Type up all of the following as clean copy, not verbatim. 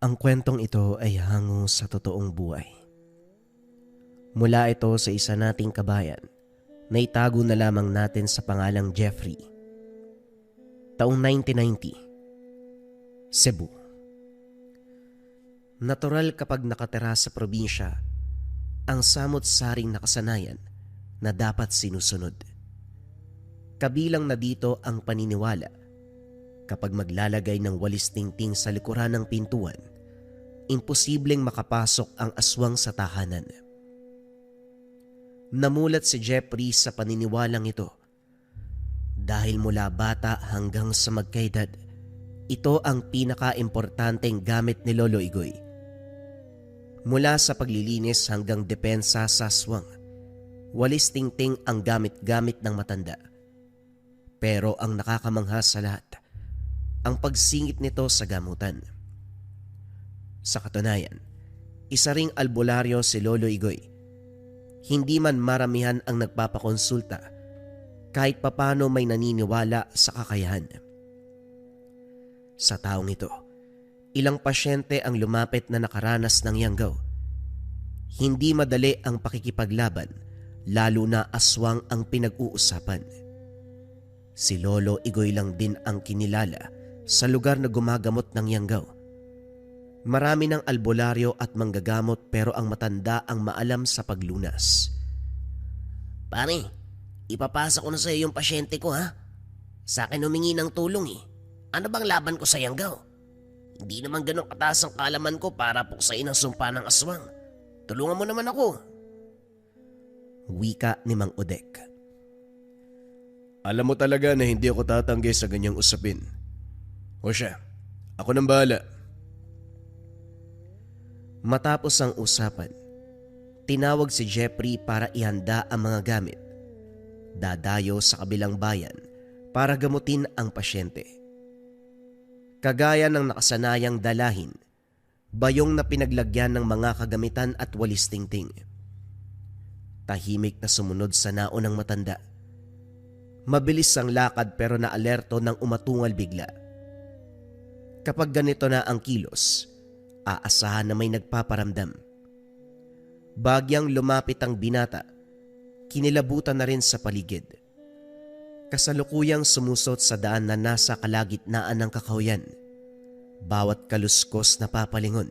Ang kwentong ito ay hango sa totoong buhay. Mula ito sa isa nating kabayan na itago na lamang natin sa pangalang Jeffrey. Taong 1990, Cebu. Natural kapag nakatira sa probinsya ang samot-saring nakasanayan na dapat sinusunod. Kabilang na dito ang paniniwala kapag maglalagay ng walis tingting sa likuran ng pintuan, imposibleng makapasok ang aswang sa tahanan. Namulat si Jeffrey sa paniniwalang ito dahil mula bata hanggang sa magkaedad, ito ang pinaka-importanteng gamit ni Lolo Igoy. Mula sa paglilinis hanggang depensa sa aswang, walis tingting ang gamit-gamit ng matanda. Pero ang nakakamangha sa lahat, ang pagsingit nito sa gamutan. Sa katunayan, isa ring albularyo si Lolo Igoy. Hindi man maramihan ang nagpapakonsulta, kahit papano may naniniwala sa kakayahan. Sa taong ito, ilang pasyente ang lumapit na nakaranas ng yanggaw. Hindi madali ang pakikipaglaban, lalo na aswang ang pinag-uusapan. Si Lolo Igoy lang din ang kinilala sa lugar na gumagamot ng yanggaw. Marami ng albularyo at manggagamot pero ang matanda ang maalam sa paglunas. Pare, ipapasa ko na sa iyo yung pasyente ko ha. Sa akin humingi ng tulong eh. Ano bang laban ko sa yanggaw? Hindi naman ganun kataas ang kaalaman ko para puksain ang sumpa ng aswang. Tulungan mo naman ako. Wika ni Mang Odek. Alam mo talaga na hindi ako tatanggi sa ganyang usapin. O siya, ako nang bahala. Matapos ang usapan, tinawag si Jeffrey para ihanda ang mga gamit. Dadayo sa kabilang bayan para gamutin ang pasyente. Kagaya ng nakasanayang dalahin, bayong na pinaglagyan ng mga kagamitan at walis tingting. Tahimik na sumunod sa naunang matanda. Mabilis ang lakad pero naalerto nang umatungal bigla. Kapag ganito na ang kilos, aasahan na may nagpaparamdam. Bagyang lumapit ang binata, kinilabutan na rin sa paligid. Kasalukuyang sumusot sa daan na nasa kalagitnaan ng kakahuyan. Bawat kaluskos na papalingon,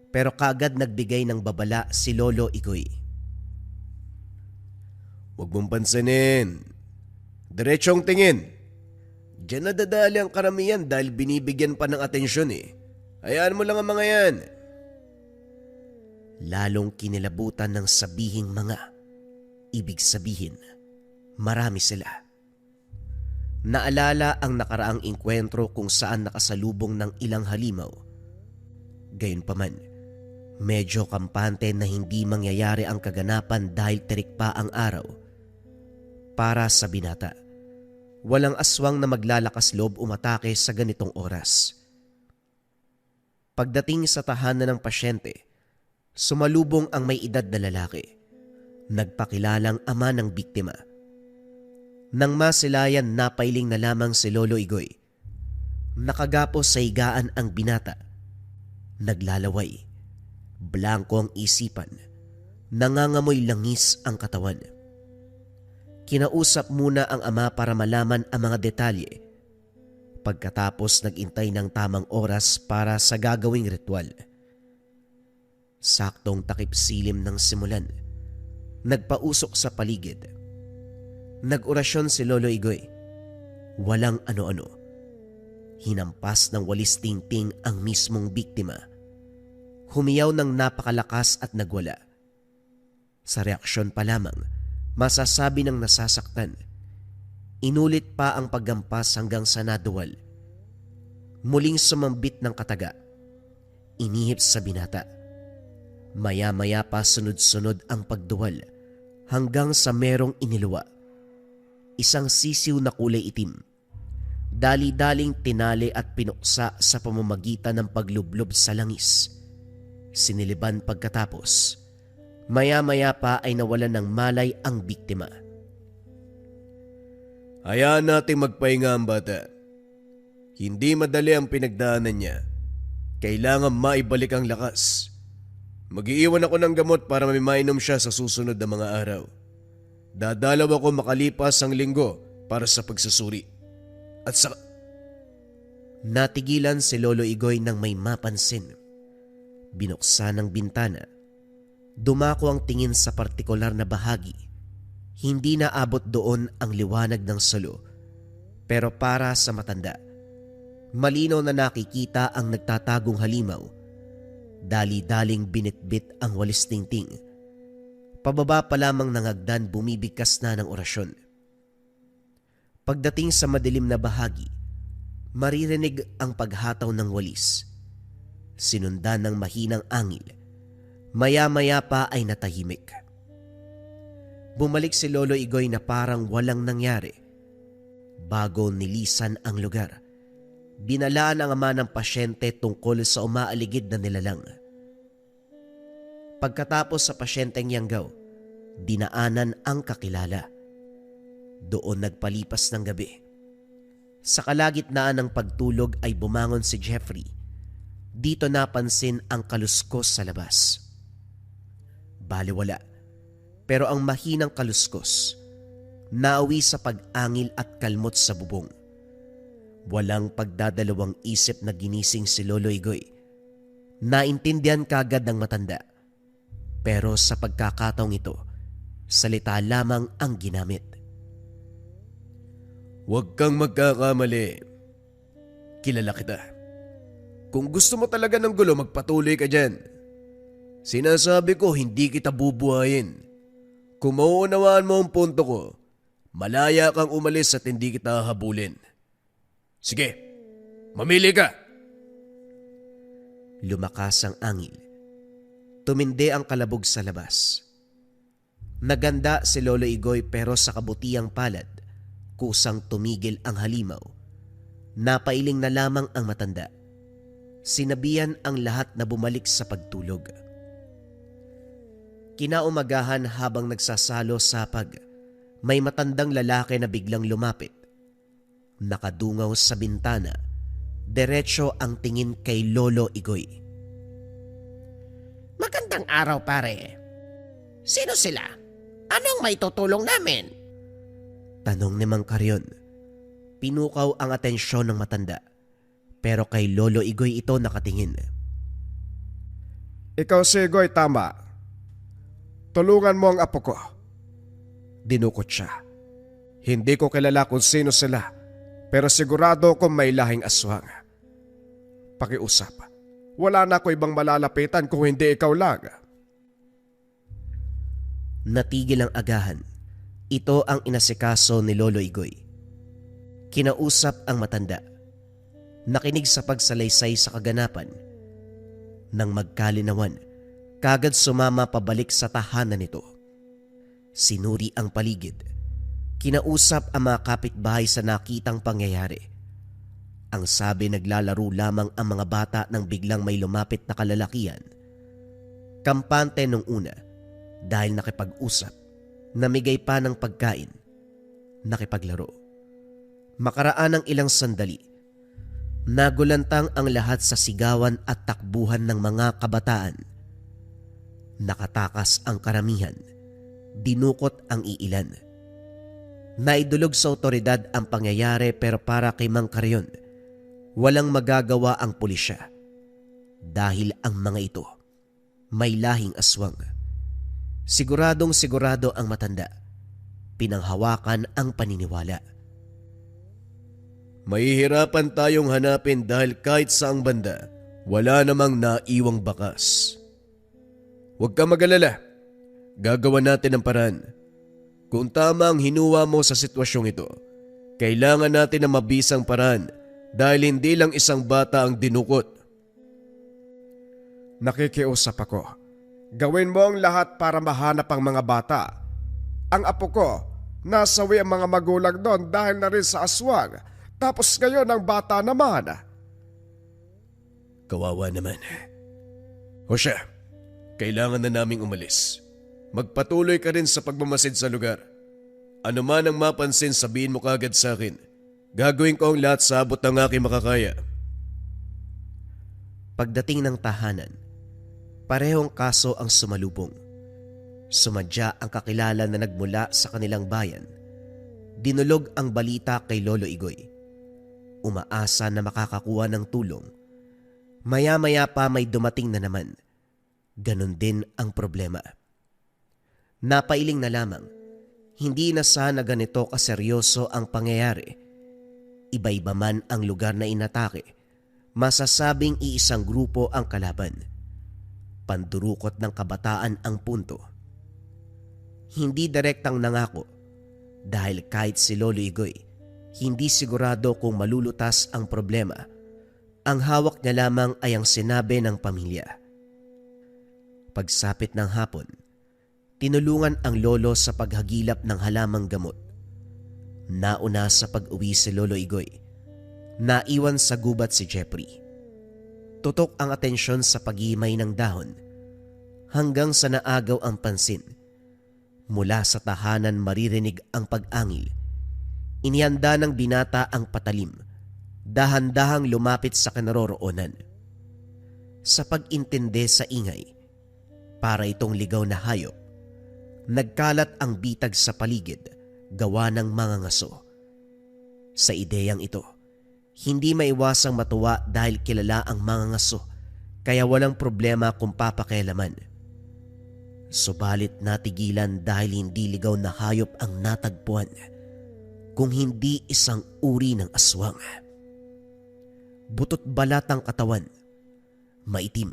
pero kaagad nagbigay ng babala si Lolo Igoy. Huwag mong pansinin. Diretsong tingin. Diyan nadadali ang karamihan dahil binibigyan pa ng atensyon eh. Hayaan mo lang ang mga yan. Lalong kinilabutan ng sabihing mga. Ibig sabihin, marami sila. Naalala ang nakaraang engkwentro kung saan nakasalubong ng ilang halimaw. Gayunpaman, medyo kampante na hindi mangyayari ang kaganapan dahil tirik pa ang araw. Para sa binata, walang aswang na maglalakas loob umatake sa ganitong oras. Pagdating sa tahanan ng pasyente, sumalubong ang may edad na lalaki. Nagpakilalang ama ng biktima. Nang masilayan, napailing na lamang si Lolo Igoy. Nakagapos sa higaan ang binata. Naglalaway. Blanko ang isipan. Nangangamoy langis ang katawan. Kinausap muna ang ama para malaman ang mga detalye. Pagkatapos nagintay ng tamang oras para sa gagawing ritual. Saktong takip silim ng simulan. Nagpausok sa paligid. Nag-orasyon si Lolo Igoy. Walang ano-ano. Hinampas ng walis tingting ang mismong biktima. Humiyaw ng napakalakas at nagwala. Sa reaksyon pa lamang, masasabi ng nasasaktan. Inulit pa ang paggampas hanggang sa naduwal. Muling sumambit ng kataga. Inihip sa binata. Maya-maya pa sunod-sunod ang pagduwal hanggang sa merong iniluwa. Isang sisiw na kulay itim. Dali-daling tinali at pinuksa sa pamamagitan ng paglublob sa langis. Siniliban pagkatapos. Maya-maya pa ay nawalan ng malay ang biktima. Hayaan nating magpahinga ang bata. Hindi madali ang pinagdaanan niya. Kailangan maibalik ang lakas. Mag-iiwan ako ng gamot para may mainom siya sa susunod na mga araw. Dadalaw ako makalipas ang linggo para sa pagsusuri. At sa... Natigilan si Lolo Igoy nang may mapansin. Binuksan ang bintana. Dumako ang tingin sa partikular na bahagi. Hindi na abot doon ang liwanag ng salo. Pero para sa matanda, malinaw na nakikita ang nagtatagong halimaw. Dali-daling binitbit ang walis tingting. Pababa pa lamang ng hagdan bumibigkas na ng orasyon. Pagdating sa madilim na bahagi, maririnig ang paghataw ng walis. Sinundan ng mahinang angil. Maya-maya pa ay natahimik. Bumalik si Lolo Igoy na parang walang nangyari. Bago nilisan ang lugar, binalaan ang ama ng pasyente tungkol sa umaaligid na nilalang. Pagkatapos sa pasyenteng yanggaw, dinaanan ang kakilala. Doon nagpalipas ng gabi. Sa kalagitnaan ng pagtulog ay bumangon si Jeffrey. Dito napansin ang kaluskos sa labas. Baliwala, pero ang mahinang kaluskos, nauwi sa pag-angil at kalmot sa bubong. Walang pagdadalawang isip na ginising si Lolo Igoy. Naintindihan kagad ng matanda. Pero sa pagkakataong ito, salita lamang ang ginamit. Huwag kang magkakamali. Kilala kita. Kung gusto mo talaga ng gulo, magpatuloy ka dyan. Sinasabi ko, hindi kita bubuhayin. Kung mauunawaan mo ang punto ko, malaya kang umalis at hindi kita habulin. Sige, mamili ka. Lumakas ang angil. Tumindi ang kalabog sa labas. Naganda si Lolo Igoy pero sa kabutiang palad, kusang tumigil ang halimaw. Napailing na lamang ang matanda. Sinabihan ang lahat na bumalik sa pagtulog. Kinaumagahan habang nagsasalo sapag, may matandang lalaki na biglang lumapit. Nakadungaw sa bintana, diretso ang tingin kay Lolo Igoy. Magandang araw, pare. Sino sila? Anong may tutulong namin? Tanong ni Mang Karyon. Pinukaw ang atensyon ng matanda, pero kay Lolo Igoy ito nakatingin. Ikaw si Igoy, tama. Tulungan mo ang apo ko. Dinukot siya. Hindi ko kilala kung sino sila, pero sigurado kong may lahing aswang. Pakiusap. Wala na ako ibang malalapitan kung hindi ikaw lang. Natigil ang agahan. Ito ang inasikaso ni Lolo Igoy. Kinausap ang matanda. Nakinig sa pagsalaysay sa kaganapan. Nang magkalinawan, kagad sumama pabalik sa tahanan nito. Sinuri ang paligid. Kinausap ang mga kapitbahay sa nakitang pangyayari. Ang sabi naglalaro lamang ang mga bata nang biglang may lumapit na kalalakihan. Kampante nung una dahil nakipag-usap, namigay pa ng pagkain, nakipaglaro. Makaraan ng ilang sandali, nagulantang ang lahat sa sigawan at takbuhan ng mga kabataan. Nakatakas ang karamihan, dinukot ang iilan. Naidulog sa otoridad ang pangyayari pero para kay Mang Karyon, walang magagawa ang pulisya dahil ang mga ito may lahing aswang. Siguradong sigurado ang matanda. Pinanghawakan ang paniniwala. Mahihirapan tayong hanapin dahil kahit saang banda, wala namang naiwang bakas. Huwag ka mag-alala. Gagawa natin ang paraan. Kung tama ang hinuwa mo sa sitwasyong ito, kailangan natin ng mabisang paraan dahil hindi lang isang bata ang dinukot. Nakikiusap ako. Gawin mo ang lahat para mahanap ang mga bata. Ang apo ko, nasawi ang mga magulang doon dahil na rin sa aswang. Tapos ngayon ang bata naman. Kawawa naman. O siya, kailangan na naming umalis. Magpatuloy ka rin sa pagmamasid sa lugar. Ano man ang mapansin, sabihin mo kagad sa akin. Gagawin ko ang lahat sa abot ng aking makakaya. Pagdating ng tahanan, parehong kaso ang sumalubong. Sumadya ang kakilala na nagmula sa kanilang bayan. Dinulog ang balita kay Lolo Igoy. Umaasa na makakakuha ng tulong. Maya-maya pa may dumating na naman. Ganon din ang problema. Napailing na lamang, hindi na sana ganito kaseryoso ang pangyayari. Iba-iba man ang lugar na inatake, masasabing iisang grupo ang kalaban. Pandurukot ng kabataan ang punto. Hindi direktang nangako dahil kahit si Lolo Igoy, hindi sigurado kung malulutas ang problema. Ang hawak niya lamang ay ang sinabi ng pamilya. Pagsapit ng hapon, tinulungan ang lolo sa paghagilap ng halamang gamot. Nauna sa pag-uwi si Lolo Igoy. Naiwan sa gubat si Jeffrey. Tutok ang atensyon sa paghimay ng dahon hanggang sa naagaw ang pansin. Mula sa tahanan maririnig ang pag-angil. Inihanda ng binata ang patalim. Dahan-dahang lumapit sa kinaroroonan. Sa pag-intindi sa ingay, para itong ligaw na hayop, nagkalat ang bitag sa paligid gawa ng mga ngaso. Sa ideyang ito, hindi maiwasang matuwa dahil kilala ang mga ngaso kaya walang problema kung papakialaman. Subalit natigilan dahil hindi ligaw na hayop ang natagpuan, kung hindi isang uri ng aswang. Butot balat ang katawan, maitim,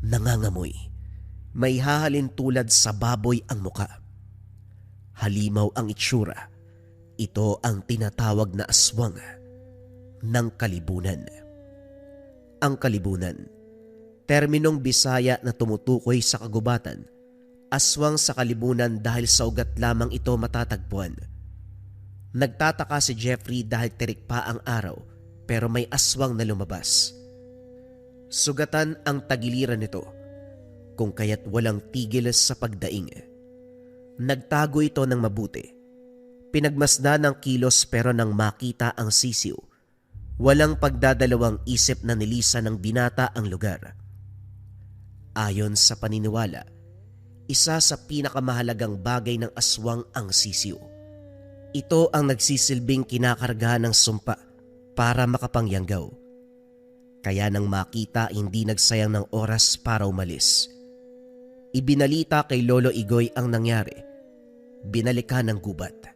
nangangamoy, may hahalin tulad sa baboy ang muka. Halimaw ang itsura, ito ang tinatawag na aswang ng kalibunan. Ang kalibunan, terminong Bisaya na tumutukoy sa kagubatan, aswang sa kalibunan dahil sa ugat lamang ito matatagpuan. Nagtataka si Jeffrey dahil tirik pa ang araw pero may aswang na lumabas. Sugatan ang tagiliran nito kung kaya't walang tigil sa pagdaing. Nagtago ito ng mabuti. Pinagmasdan ng kilos pero nang makita ang sisiw, walang pagdadalawang isip na nilisan ng binata ang lugar. Ayon sa paniniwala, isa sa pinakamahalagang bagay ng aswang ang sisiw. Ito ang nagsisilbing kinakargahan ng sumpa para makapangyanggaw. Kaya nang makita, hindi nagsayang ng oras para umalis. Ibinalita kay Lolo Igoy ang nangyari. Binalikan ng gubat.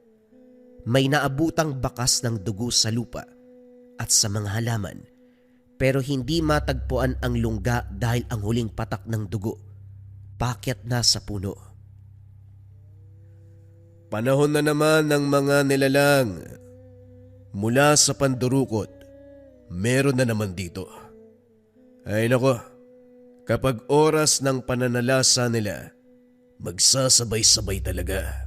May naabutang bakas ng dugo sa lupa at sa mga halaman, pero hindi matagpuan ang lungga dahil ang huling patak ng dugo paakyat na sa puno. Panahon na naman ng mga nilalang. Mula sa pandurukot, meron na naman dito. Ay nako, kapag oras ng pananalasa nila, magsasabay-sabay talaga.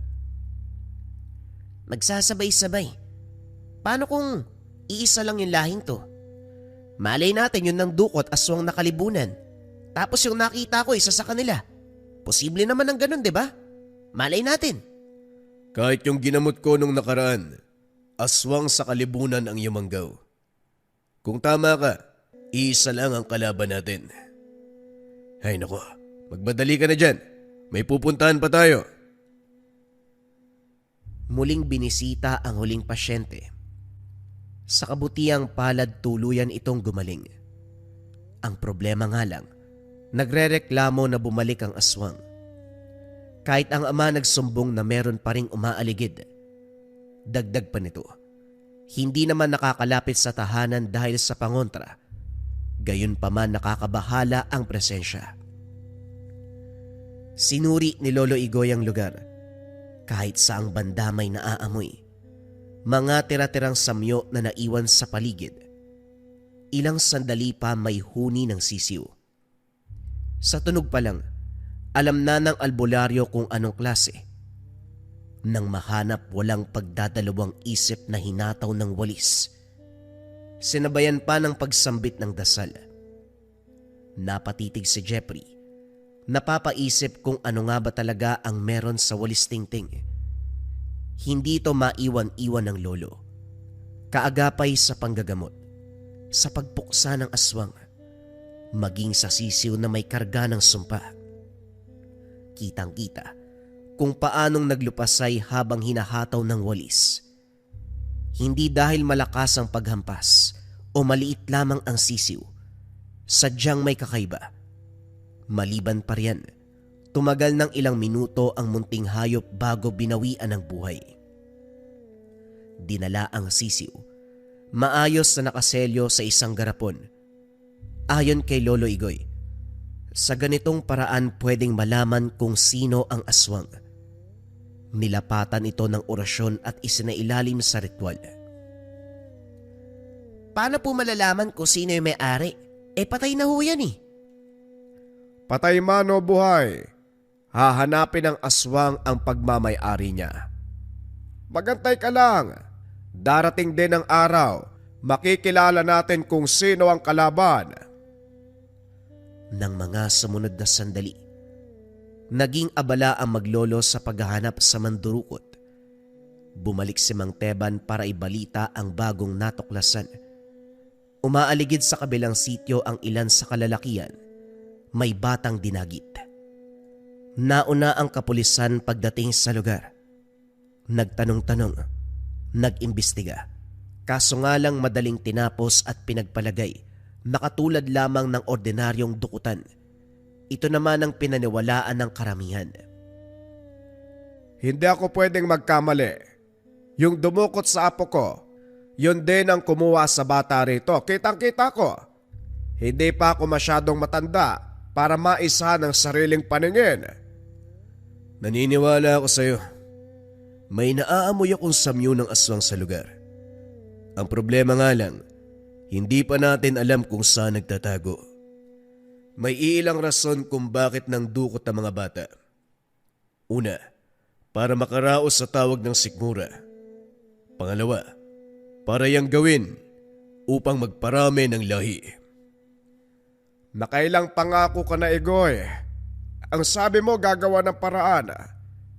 Magsasabay-sabay? Paano kung iisa lang yung lahing to? Malay natin yun ng dukot aswang na kalibunan. Tapos yung nakita ko isa sa kanila. Posible naman ang ganun, di ba? Malay natin. Kahit yung ginamot ko nung nakaraan, aswang sa kalibunan ang yumanggaw. Kung tama ka, isa lang ang kalaban natin. Ay nako, magmadali ka na dyan. May pupuntahan pa tayo. Muling binisita ang huling pasyente. Sa kabutiang palad tuluyan itong gumaling. Ang problema nga lang, nagrereklamo na bumalik ang aswang. Kahit ang ama nagsumbong na meron pa ring umaaligid. Dagdag pa nito, hindi naman nakakalapit sa tahanan dahil sa pangontra. Gayon pa man nakakabahala ang presensya. Sinuri ni Lolo Igoy ang lugar. Kahit saang banda may naaamoy. Mga tira-tirang samyo na naiwan sa paligid. Ilang sandali pa may huni ng sisiw. Sa tunog pa lang, alam na ng albularyo kung anong klase. Nang mahanap, walang pagdadalawang isip na hinataw ng walis. Sinabayan pa ng pagsambit ng dasal. Napatitig si Jeffrey. Napapaisip kung ano nga ba talaga ang meron sa walis tingting. Hindi ito maiwan-iwan ng lolo. Kaagapay sa panggagamot, sa pagpuksa ng aswang, maging sa sisiw na may karga ng sumpa. Kitang-kita kung paanong naglupasay habang hinahataw ng walis. Hindi dahil malakas ang paghampas o maliit lamang ang sisiw, sadyang may kakaiba. Maliban pa riyan, tumagal ng ilang minuto ang munting hayop bago binawian ng buhay. Dinala ang sisiw, maayos na nakaselyo sa isang garapon. Ayon kay Lolo Igoy, sa ganitong paraan pwedeng malaman kung sino ang aswang. Nilapatan ito ng orasyon at isinailalim sa ritual. Paano po malalaman kung sino yung may-ari? Patay na ho yan eh. Patay man o buhay, hahanapin ng aswang ang pagmamay-ari niya. Magantay ka lang. Darating din ang araw, makikilala natin kung sino ang kalaban. Ng mga sumunod na sandali, naging abala ang maglolo sa paghahanap sa mandurukot. Bumalik si Mang Teban para ibalita ang bagong natuklasan. Umaaligid sa kabilang sityo ang ilan sa kalalakian. May batang dinagit. Nauna ang kapulisan pagdating sa lugar. Nagtanong-tanong, nag-imbestiga. Kaso nga lang madaling tinapos at pinagpalagay na katulad lamang ng ordinaryong dukutan. Ito naman ang pinaniwalaan ng karamihan. Hindi ako pwedeng magkamali. Yung dumukot sa apo ko, yun din ang kumuha sa bata rito. Kitang-kita ko. Hindi pa ako masyadong matanda para maisa ng sariling paningin. Naniniwala ako sa'yo. May naaamoy akong samyo ng aswang sa lugar. Ang problema nga lang, hindi pa natin alam kung saan nagtatago. May ilang rason kung bakit nang dukot ang mga bata. Una, para makaraos sa tawag ng sikmura. Pangalawa, para yang gawin upang magparami ng lahi. Nakailang pangako ka na, Igoy. Ang sabi mo gagawa ng paraan.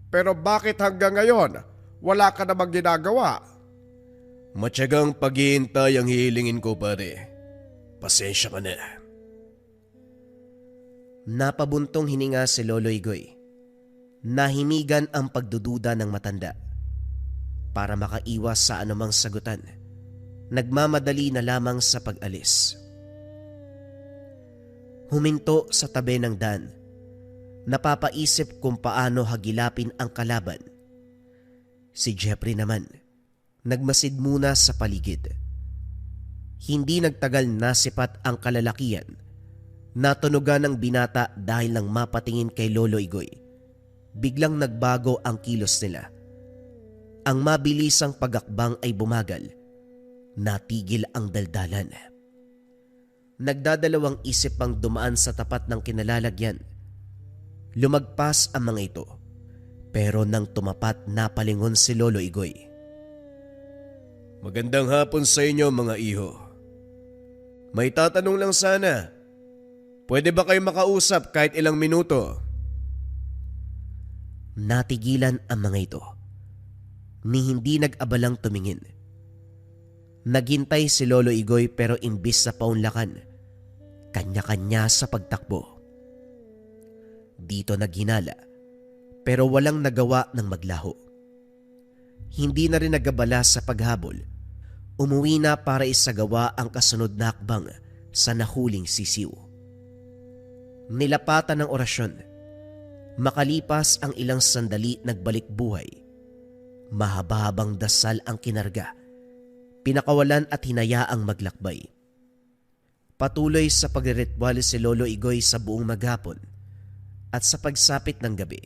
Pero bakit hanggang ngayon wala ka namang ginagawa? Matyagang paghihintay ang hihilingin ko, pare. Pasensya ka na. Napabuntong hininga si Lolo Igoy. Nahimigan ang pagdududa ng matanda. Para makaiwas sa anumang sagutan, nagmamadali na lamang sa pag-alis. Huminto sa tabi ng daan. Napapaisip kung paano hagilapin ang kalaban. Si Jeffrey naman, nagmasid muna sa paligid. Hindi nagtagal nasipat ang kalalakian. Natunugan ng binata dahil nang mapatingin kay Lolo Igoy. Biglang nagbago ang kilos nila. Ang mabilisang pagakbang ay bumagal. Natigil ang daldalan. Nagdadalawang isip pang dumaan sa tapat ng kinalalagyan. Lumagpas ang mga ito. Pero nang tumapat, napalingon si Lolo Igoy. Magandang hapon sa inyo, mga iho. May tatanong lang sana. Pwede ba kayo makausap kahit ilang minuto? Natigilan ang mga ito. Ni hindi nag-abalang tumingin. Naghintay si Lolo Igoy pero imbis sa paunlakan, kanya-kanya sa pagtakbo. Dito naghinala pero walang nagawa ng maglaho. Hindi na rin nagabala sa paghabol. Umuwi na para isagawa ang kasunod na hakbang sa nahuling sisiw. Nilapatan ng orasyon. Makalipas ang ilang sandali, nagbalik buhay. Mahaba-habang dasal ang kinarga. Pinakawalan at hinayaang maglakbay. Patuloy sa pagriritual si Lolo Igoy sa buong maghapon. At sa pagsapit ng gabi,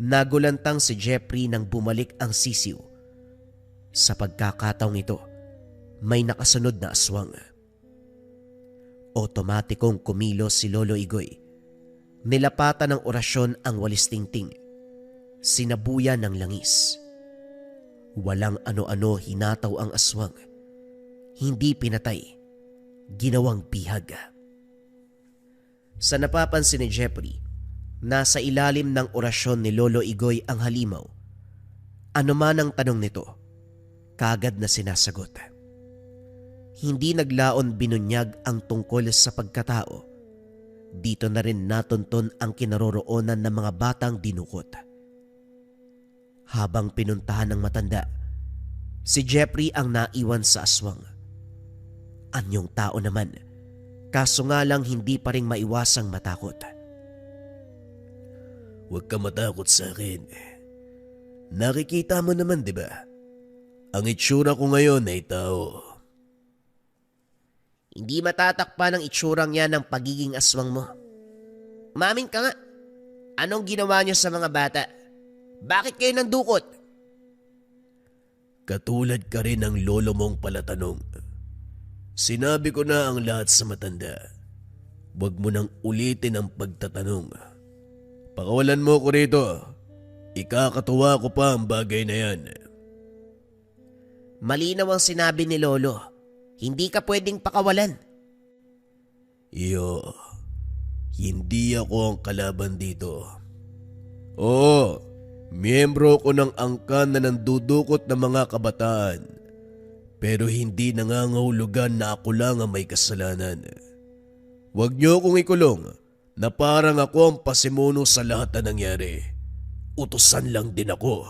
nagulantang si Jeffrey nang bumalik ang sisiw. Sa pagkakataong ito, may nakasunod na aswang. Otomatikong kumilos si Lolo Igoy. Nilapatan ng orasyon ang walis tingting. Sinabuyan ng langis. Walang ano-ano hinataw ang aswang. Hindi pinatay. Ginawang bihag. Sa napapansin ni Jeffrey, nasa ilalim ng orasyon ni Lolo Igoy ang halimaw. Ano man ang tanong nito, kagad na sinasagot. Hindi naglaon binunyag ang tungkol sa pagkatao Dito na rin natunton ang kinaroroonan ng mga batang dinukot. Habang pinuntahan ng matanda, si Jeffrey ang naiwan sa aswang. Anyong tao naman, kaso nga lang hindi pa rin maiwasang matakot. Huwag ka matakot sa akin. Nakikita mo naman, di ba? Ang itsura ko ngayon ay tao. Hindi matatakpan ang itsurang yan ng pagiging aswang mo. Umamin ka nga. Anong ginawa niyo sa mga bata? Bakit kayo nandukot? Katulad ka rin ng lolo mong palatanong. Sinabi ko na ang lahat sa matanda. Huwag mo nang ulitin ang pagtatanong. Pakawalan mo ko rito. Ikakatuwa ko pa ang bagay na yan. Malinaw ang sinabi ni Lolo. Hindi ka pwedeng pakawalan. Iyo, hindi ako ang kalaban dito. Oo, miyembro ko ng angkan na nandudukot ng mga kabataan. Pero hindi nangangahulugan na ako lang ang may kasalanan. Huwag niyo akong ikulong na parang ako ang pasimuno sa lahat na nangyari. Utusan lang din ako.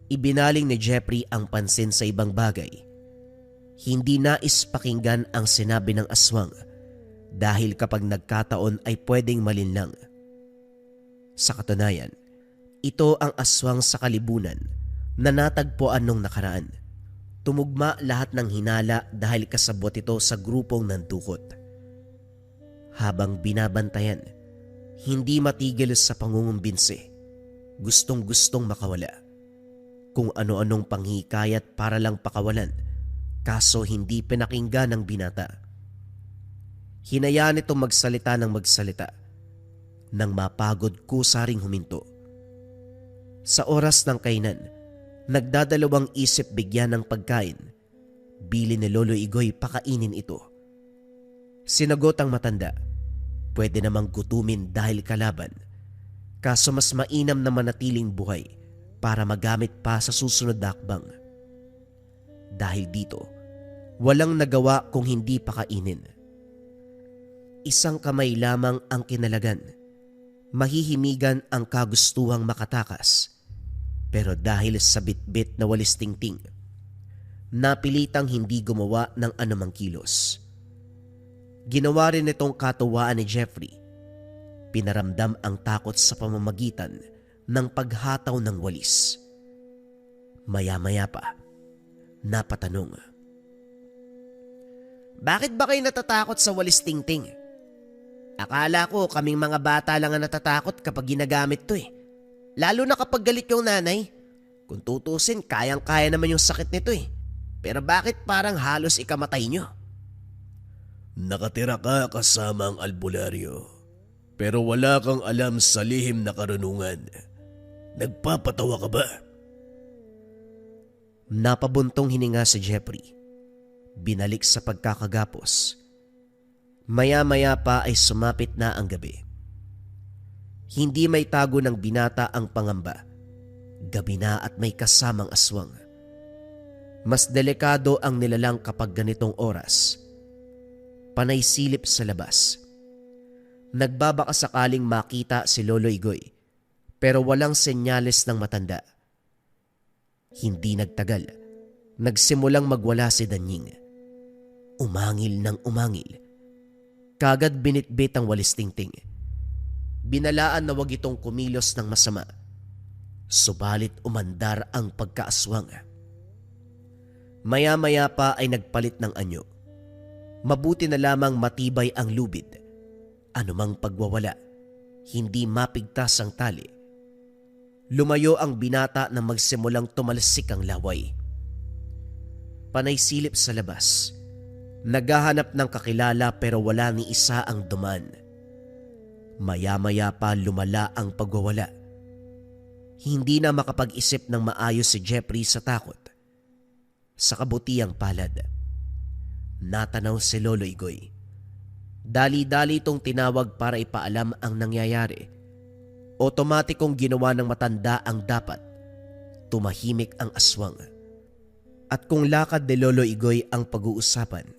Ibinaling ni Jeffrey ang pansin sa ibang bagay. Hindi nais pakinggan ang sinabi ng aswang dahil kapag nagkataon ay pwedeng malinlang. Sa katunayan, ito ang aswang sa kalibunan na natagpuan nung nakaraan. Tumugma lahat ng hinala dahil kasabot ito sa grupong nandukot. Habang binabantayan, hindi matigil sa pangungumbinsi. Gustong-gustong makawala. Kung ano-anong panghikayat para lang pakawalan, kaso hindi pinakinggan ng binata. Hinayaan itong magsalita ng magsalita. Nang mapagod kusa ring huminto. Sa oras ng kainan, nagdadalawang isip bigyan ng pagkain. Bili ni Lolo Igoy pakainin ito. Sinagot ang matanda, pwede namang gutumin dahil kalaban. Kaso mas mainam na manatiling buhay para magamit pa sa susunod na hakbang. Dahil dito, walang nagawa kung hindi pakainin. Isang kamay lamang ang kinalagan. Mahihimigan ang kagustuhang makatakas. Pero dahil sa bitbit na walis tingting, napilitang hindi gumawa ng anumang kilos. Ginawa rin itong katuwaan ni Jeffrey. Pinaramdam ang takot sa pamamagitan ng paghataw ng walis. Maya-maya pa, napatanong. Bakit ba kayo natatakot sa walis tingting? Akala ko kaming mga bata lang ang natatakot kapag ginagamit to eh. Lalo na kapag galit yung nanay. Kung tutusin, kayang-kaya naman yung sakit nito eh. Pero bakit parang halos ikamatay nyo? Nakatira ka kasama ang albularyo. Pero wala kang alam sa lihim na karunungan. Nagpapatawa ka ba? Napabuntong hininga si Jeffrey. Binalik sa pagkakagapos. Maya-maya pa ay sumapit na ang gabi. Hindi may tago ng binata ang pangamba. Gabi na at may kasamang aswang. Mas delikado ang nilalang kapag ganitong oras. Panay silip sa labas. Nagbabaka sakaling makita si Lolo Igoy, pero walang senyales ng matanda. Hindi nagtagal, nagsimulang magwala si Danying. Umangil ng umangil. Kagad binitbit ang walis tingting. Binalaan na wag itong kumilos ng masama. Subalit umandar ang pagkaaswang. Maya-maya pa ay nagpalit ng anyo. Mabuti na lamang matibay ang lubid. Anumang pagwawala, hindi mapigtas ang tali. Lumayo ang binata na magsimulang tumalsik ang laway. Panay silip sa labas. Naghahanap ng kakilala pero wala ni isa ang duman. Maya-maya pa lumala ang pagwawala. Hindi na makapag-isip ng maayos si Jeffrey sa takot. Sa kabutiang palad, natanaw si Lolo Igoy. Dali-dali itong tinawag para ipaalam ang nangyayari. Otomatikong ginawa ng matanda ang dapat. Tumahimik ang aswang. At kung lakad ni Lolo Igoy ang pag-uusapan,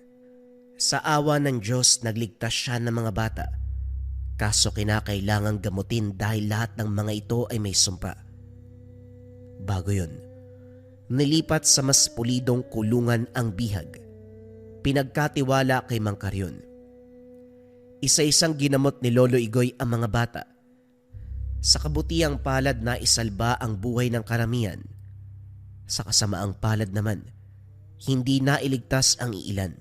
Sa awa ng Diyos, nagligtas siya ng mga bata. Kaso kinakailangang gamutin dahil lahat ng mga ito ay may sumpa. Bago yun, nilipat sa mas pulidong kulungan ang bihag. Pinagkatiwala kay Mang Karyon. Isa-isang ginamot ni Lolo Igoy ang mga bata. Sa kabutiang palad na isalba ang buhay ng karamihan. Sa kasamaang palad naman, hindi nailigtas ang iilan.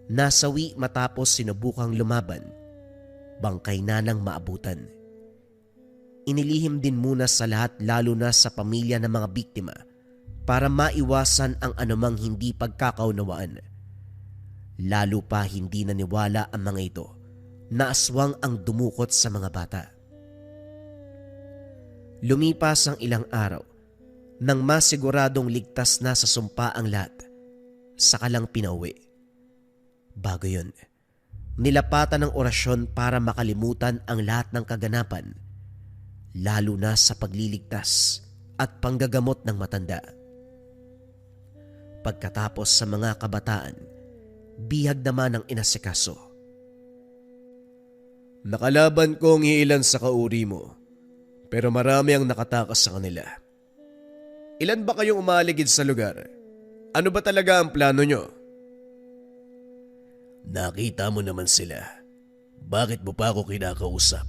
Nasawi matapos sinubukang lumaban. Bangkay na ng maabutan. Inilihim din muna sa lahat, lalo na sa pamilya ng mga biktima, para maiwasan ang anumang hindi pagkakaunawaan. Lalo pa hindi naniwala ang mga ito na aswang ang dumukot sa mga bata. Lumipas ang ilang araw nang masiguradong ligtas na sa sumpa ang lahat, saka lang pinauwi. Bago yun, nilapatan ng orasyon para makalimutan ang lahat ng kaganapan, lalo na sa pagliligtas at panggagamot ng matanda. Pagkatapos sa mga kabataan, bihag naman ang inasikaso. Nakalaban ko ang iilan sa kauri mo, pero marami ang nakatakas sa kanila. Ilan ba kayong umaligid sa lugar? Ano ba talaga ang plano nyo? Nakita mo naman sila. Bakit mo pa ako kinakausap?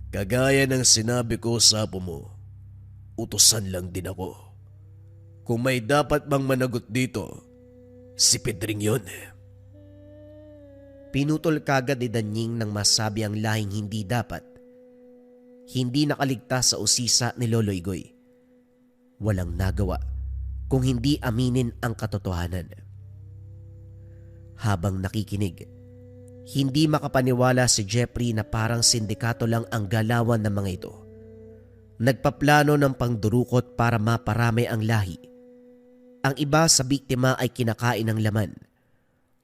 Kagaya ng sinabi ko sa apo mo, utusan lang din ako. Kung may dapat bang managot dito, si Pedring yun. Pinutol kagad ni Danying nang masabi ang lahing hindi dapat. Hindi nakaligtas sa usisa ni Lolo Igoy. Walang nagawa kung hindi aminin ang katotohanan. Habang nakikinig, hindi makapaniwala si Jeffrey na parang sindikato lang ang galawan ng mga ito. Nagpaplano ng pangdurukot para maparami ang lahi. Ang iba sa biktima ay kinakain ng laman.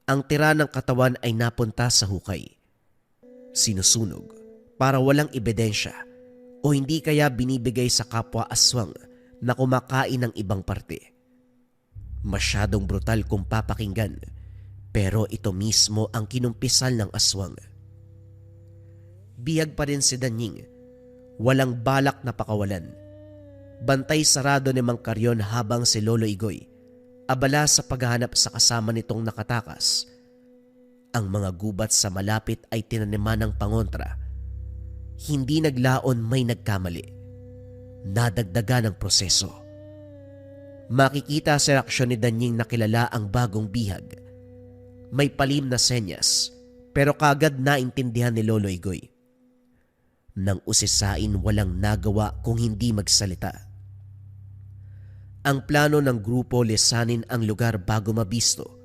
Ang tira ng katawan ay napunta sa hukay. Sinusunog para walang ebidensya o hindi kaya binibigay sa kapwa aswang na kumakain ng ibang parte. Masyadong brutal kung papakinggan, pero ito mismo ang kinumpisal ng aswang. Bihag pa rin si Danying. Walang balak na pakawalan. Bantay sarado ni Mang Karyon habang si Lolo Igoy abala sa paghahanap sa kasama nitong nakatakas. Ang mga gubat sa malapit ay tinaniman ng pangontra. Hindi naglaon may nagkamali. Nadagdagan ang proseso. Makikita sa reaksyon ni Danying na kilala ang bagong bihag. May palim na senyas, pero kagad naintindihan ni Lolo Igoy. Nang usisain, walang nagawa kung hindi magsalita. Ang plano ng grupo lisanin ang lugar bago mabisto.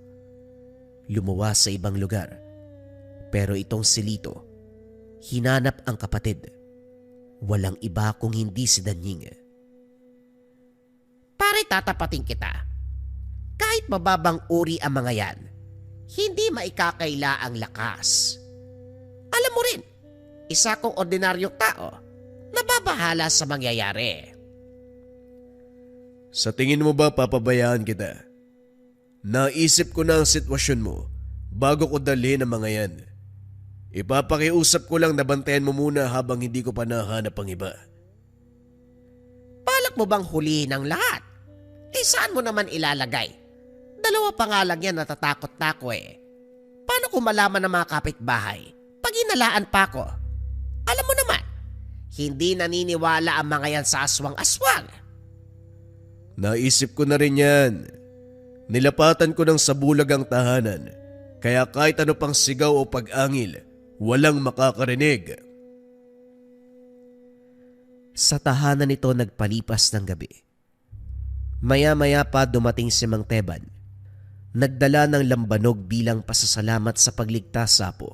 Lumuwas sa ibang lugar, pero itong si Lito, hinanap ang kapatid. Walang iba kung hindi si Danying. Pare, tatapatin kita. Kahit mababang uri ang mga yan, hindi maikakaila ang lakas. Alam mo rin, isa kong ordinaryong tao na babahala sa mangyayari. Sa tingin mo ba papabayaan kita? Naisip ko na ang sitwasyon mo bago ko dalhin ang mga yan. Ipapakiusap ko lang na bantayan mo muna habang hindi ko pa nahanap ang iba. Balak mo bang hulihin ang lahat? Saan mo naman ilalagay? Dalawa pa nga lang yan, natatakot na ako eh. Paano ko malaman ng mga kapitbahay pag inalaan pa ako? Alam mo naman, hindi naniniwala ang mga yan sa aswang-aswang. Naisip ko na rin yan. Nilapatan ko ng sabulag ang tahanan, kaya kahit ano pang sigaw o pag-angil, walang makakarinig. Sa tahanan nito nagpalipas ng gabi. Maya-maya pa dumating si Mang Teban. Nagdala ng lambanog bilang pasasalamat sa pagligtas sa apo.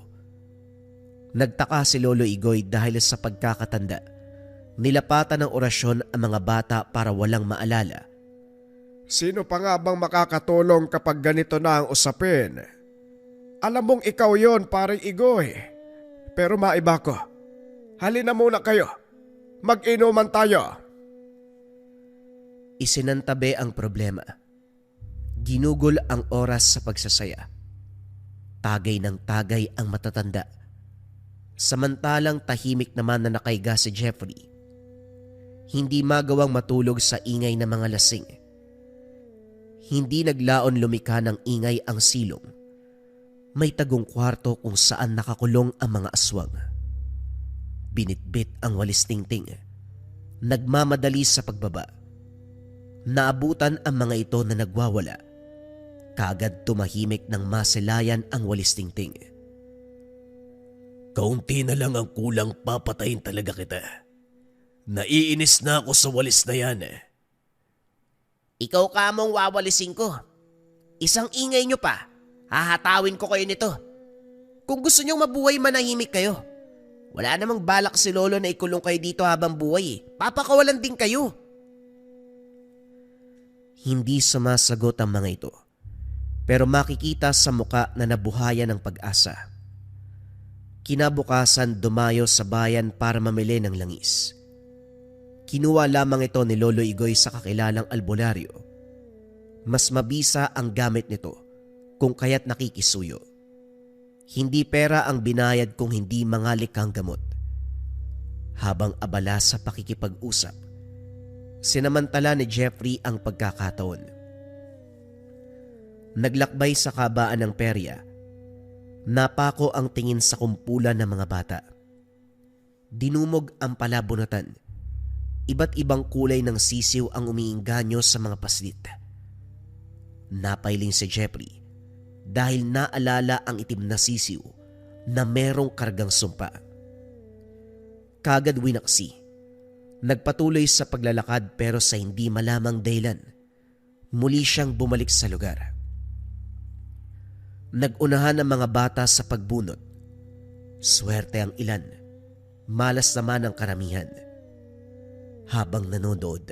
Nagtaka si Lolo Igoy dahil sa pagkakatanda. Nilapatan ng orasyon ang mga bata para walang maalala. Sino pa nga bang makakatulong kapag ganito na ang usapin? Alam mong ikaw yon, paring Igoy. Pero maiba ko. Halina muna kayo. Mag-inuman tayo. Isinantabi ang problema. Ginugol ang oras sa pagsasaya. Tagay ng tagay ang matatanda. Samantalang tahimik naman na nakaiga si Jeffrey. Hindi magawang matulog sa ingay ng mga lasing. Hindi naglaon lumika ng ingay ang silong. May tagong kwarto kung saan nakakulong ang mga aswang. Binitbit ang walis tingting. Nagmamadali sa pagbaba. Naabutan ang mga ito na nagwawala. Kaagad tumahimik ng masilayan ang walis tingting. Kaunti na lang ang kulang, papatayin talaga kita. Naiinis na ako sa walis na yan eh. Ikaw ka mong wawalisin ko. Isang ingay nyo pa. Hahatawin ko kayo nito. Kung gusto nyong mabuhay, manahimik kayo. Wala namang balak si Lolo na ikulong kayo dito habang buhay eh. Papakawalan din kayo. Hindi sumasagot ang mga ito. Pero makikita sa muka na nabuhayan ng pag-asa. Kinabukasan dumayo sa bayan para mamili ng langis. Kinuha lamang ito ni Lolo Igoy sa kakilalang albularyo. Mas mabisa ang gamit nito kung kaya't nakikisuyo. Hindi pera ang binayad kung hindi mga likang gamot. Habang abala sa pakikipag-usap, sinamantala ni Jeffrey ang pagkakataon. Naglakbay sa kabaan ng perya. Napako ang tingin sa kumpulan ng mga bata. Dinumog ang palabunutan. Iba't ibang kulay ng sisiw ang umiingganyo sa mga paslit. Napailing si Jeffrey dahil naalala ang itim na sisiw na merong kargang sumpa. Kagad winaksi. Nagpatuloy sa paglalakad pero sa hindi malamang dahilan, muli siyang bumalik sa lugar. Nagunahan ang mga bata sa pagbunot. Swerte ang ilan, malas naman ang karamihan. Habang nanonood,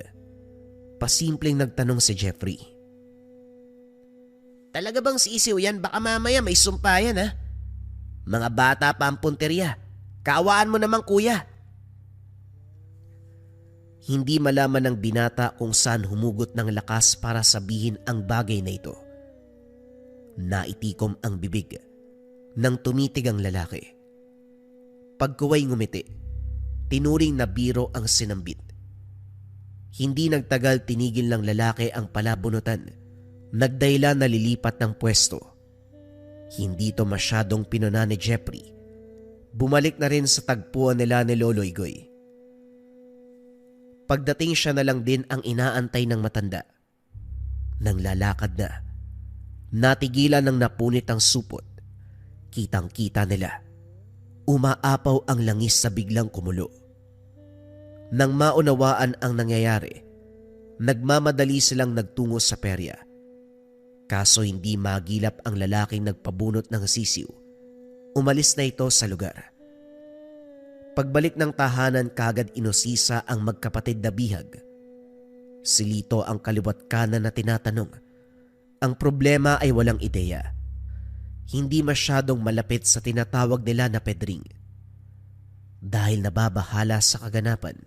pasimpleng nagtanong si Jeffrey. Talaga bang sisiw yan? Baka mamaya may sumpa yan ha? Mga bata pa ang punteriya. Kaawaan mo naman kuya. Hindi malaman ng binata kung saan humugot ng lakas para sabihin ang bagay na ito. Naitikom ang bibig nang tumitig ang lalaki. Pagkuway ngumiti, tinuring na biro ang sinambit. Hindi nagtagal tinigil ng lalaki ang palabunutan. Nagdahilan na lilipat ng pwesto. Hindi to masyadong pinuna ni Jeffrey. Bumalik na rin sa tagpuan nila ni Lolo Igoy. Pagdating siya na lang din ang inaantay ng matanda. Nang lalakad na, natigilan ng napunit ang supot. Kitang-kita nila. Umaapaw ang langis sa biglang kumulo. Nang maunawaan ang nangyayari, nagmamadali silang nagtungo sa perya. Kaso hindi magilap ang lalaking nagpabunot ng sisiw. Umalis na ito sa lugar. Pagbalik ng tahanan, kagad inusisa ang magkapatid na bihag. Si Lito ang kaliwat kanan na tinatanong. Ang problema ay walang ideya. Hindi masyadong malapit sa tinatawag nila na pedring. Dahil nababahala sa kaganapan,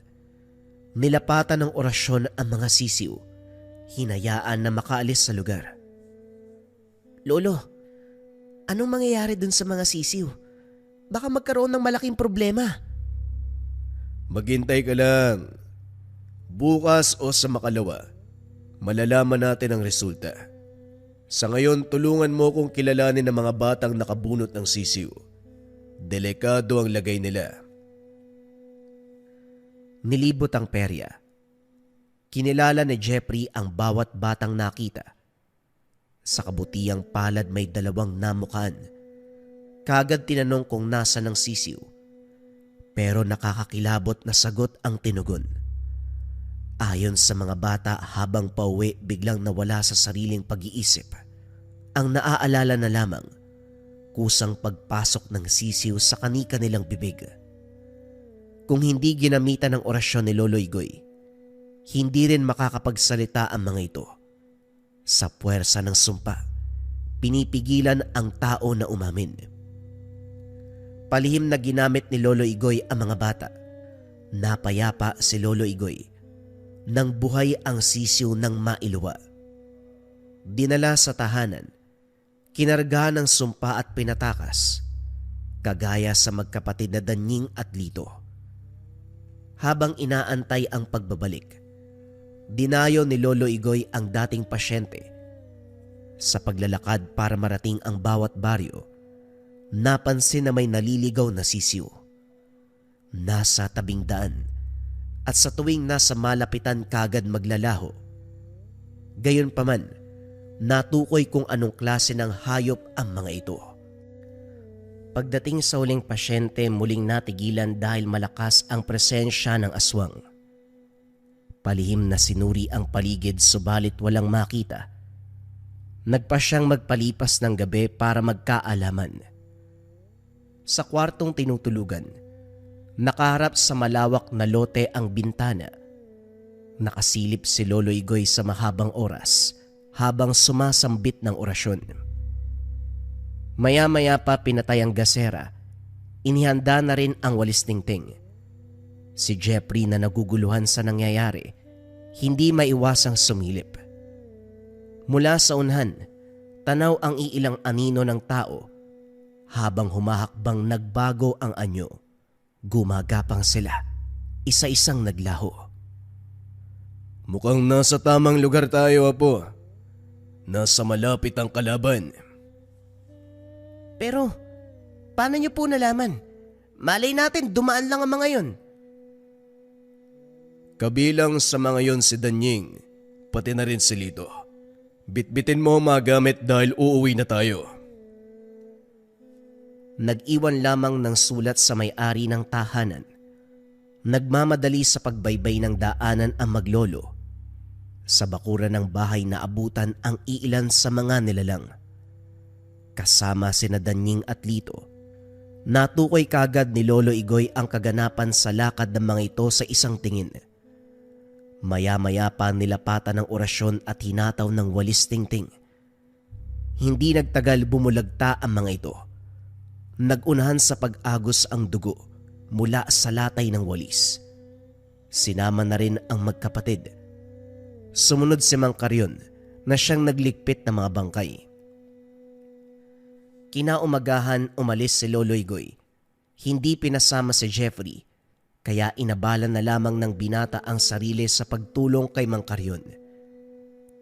nilapatan ng orasyon ang mga sisiw. Hinayaan na makaalis sa lugar. Lolo, anong mangyayari dun sa mga sisiw? Baka magkaroon ng malaking problema. Maghintay ka lang. Bukas o sa makalawa, malalaman natin ang resulta. Sa ngayon, tulungan mo kong kilalanin ang mga batang nakabunot ng sisiw. Delikado ang lagay nila. Nilibot ang perya. Kinilala ni Jeffrey ang bawat batang nakita. Sa kabutihang palad may dalawang namukaan. Kagad tinanong kung nasa ng sisiw. Pero nakakakilabot na sagot ang tinugon. Ayon sa mga bata, habang pauwi biglang nawala sa sariling pag-iisip. Ang naaalala na lamang, kusang pagpasok ng sisiw sa kani-kanilang bibig. Kung hindi ginamitan ng orasyon ni Lolo Igoy, hindi rin makakapagsalita ang mga ito. Sa puwersa ng sumpa, pinipigilan ang tao na umamin. Palihim na ginamit ni Lolo Igoy ang mga bata. Napayapa si Lolo Igoy nang buhay ang sisiw ng mailuwa. Dinala sa tahanan, Kinarga ng sumpa at pinatakas, kagaya sa magkapatid na Danying at Lito. Habang inaantay ang pagbabalik, dinayo ni Lolo Igoy ang dating pasyente. Sa paglalakad para marating ang bawat baryo, napansin na may naliligaw na sisiw. Nasa tabing daan at sa tuwing nasa malapitan kagad maglalaho. Gayunpaman, natukoy kung anong klase ng hayop ang mga ito. Pagdating sa huling pasyente, muling natigilan dahil malakas ang presensya ng aswang. Palihim na sinuri ang paligid subalit walang makita. Nagpa siyang magpalipas ng gabi para magkaalaman. Sa kwartong tinutulugan, nakaharap sa malawak na lote ang bintana. Nakasilip si Lolo Igoy sa mahabang oras habang sumasambit ng orasyon. Maya-maya pa pinatay ang gasera. Inihanda na rin ang walis tingting. Si Jeffrey na naguguluhan sa nangyayari, hindi maiwasang sumilip. Mula sa unhan, tanaw ang iilang anino ng tao. Habang humahakbang nagbago ang anyo, gumagapang sila, isa-isang naglaho. Mukhang nasa tamang lugar tayo, Apo. Nasa malapit ang kalaban. Pero, paano niyo po nalaman? Malay natin dumaan lang ang mga yon. Kabilang sa mga yon si Danying, pati na rin si Lito. Bitbitin mo ang mga gamit dahil uuwi na tayo. Nag-iwan lamang ng sulat sa may-ari ng tahanan. Nagmamadali sa pagbaybay ng daanan ang maglolo. Sa bakuran ng bahay na abutan ang iilan sa mga nilalang. Kasama sina Danying at Lito. Natukoy kagad ni Lolo Igoy ang kaganapan sa lakad ng mga ito sa isang tingin. Maya-maya pa nilapatan ng orasyon at hinataw ng walis tingting. Hindi nagtagal bumulagta ang mga ito. Nagunahan sa pag-agos ang dugo mula sa latay ng walis. Sinama na rin ang magkapatid. Sumunod si Mang Karyon na siyang naglikpit ng mga bangkay. Kinaumagahan umalis si Lolo Igoy. Hindi pinasama si Jeffrey, kaya inabalan na lamang ng binata ang sarili sa pagtulong kay Mang Karyon.